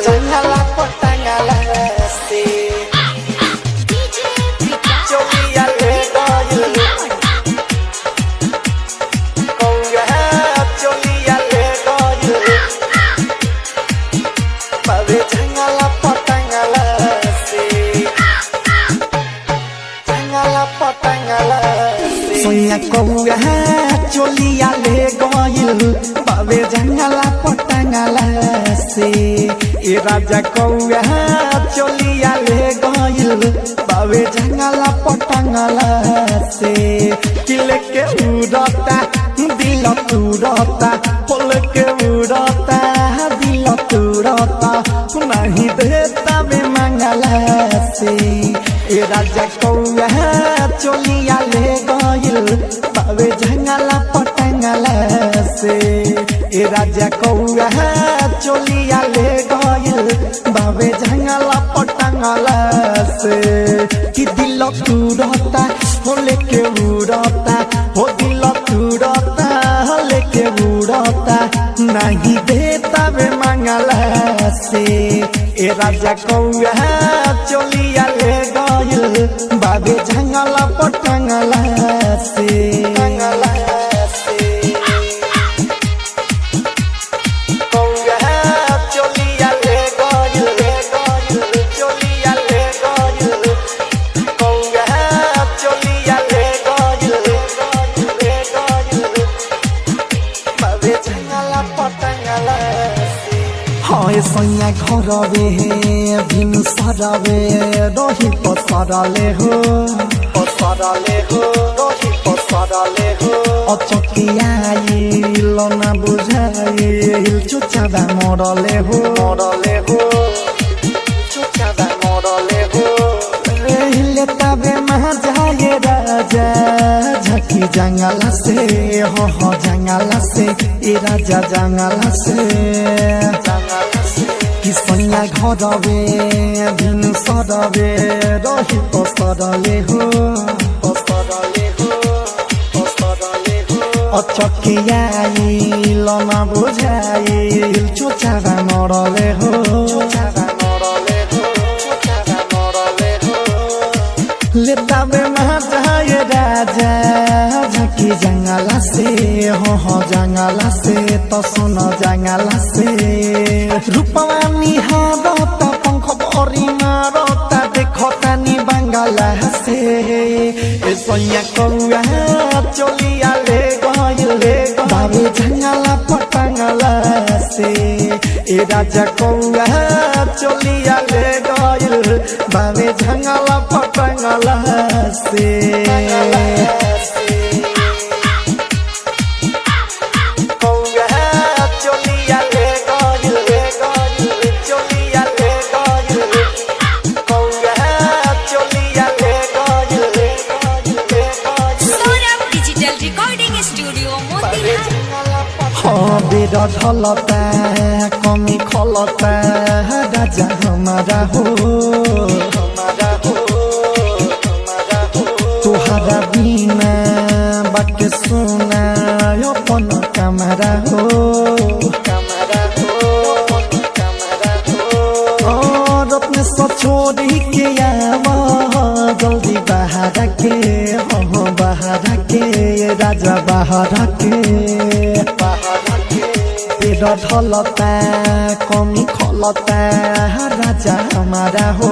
जंगला पटंगला से चोलिया ले गइल कौआ चोलिया ले गइल बाबे जंगला पटंगला से जंगला पटंगला से सोया कौआ चोलिया ले गइल बाबे जंगला पटंगला से ए राजा कौआ चोलिया ले गइल बाबे जंगला पटंगला से किल के उड़ता दिल तुरता फल के उड़ता दिल तुरता नहीं देता बे मंगला से ए राजा कौआ चोलिया ले गइल बाबे जंगला पटंगला से ए राजा कौआ चोलिया ले गइल बाबे जंगला पटंगला से कि दिल तुरता हो लेके उड़ता हो दिल तुरता हो लेके उड़ता नहीं देता बे मंगला से ए राजा कौआ चोलिया ले गइल बाबे जंगला पटंगला से जंगला से कौआ चोलिया ले गइल चोलिया ले गइल कौआ चोलिया ले गइल बाबे जंगला पटंगला से हाय सैया घरवे बिनु सरवे रही पसरले हो रही पसरले हो अचकियाइल ना बुझाइल चुचादा मरले हो चुचादा मरले हो रेले तबे महाजाए राजा झकी जंगला से हो जंगला से ए राजा जंगला से कि सैया घरवे बिनु सरवे रही पसरले हो अचकियाइल ना बुझाइल चुचादा मरले हो लेताबे महाजाए राजा झकी जंगला से हो जंगला से तो सुन जंगला से रूपवा निहारता पंख भरी मारता देखता नी बंगला से ए सैया कौआ चोलिया ले गइल बाबे जंगला पटंगला से ए राजा कौआ चोलिया ले गइल बाबे जंगला पटंगला से कौआ चोलिया ले गइल चोलिया ले गइल कौआ चोलिया ले गइल Saurabh digital recording studio Motihari हाँ बेरा ढलता कमी खलता राजा हमारा हो तुहरा बिना बाके सुना अपन कमरा हो और अपने सचोरी के आवा जल्दी बाहर के हो बाहर के राजा बाहर के पेड़ ढलता कमी खलता राजा हमारा हो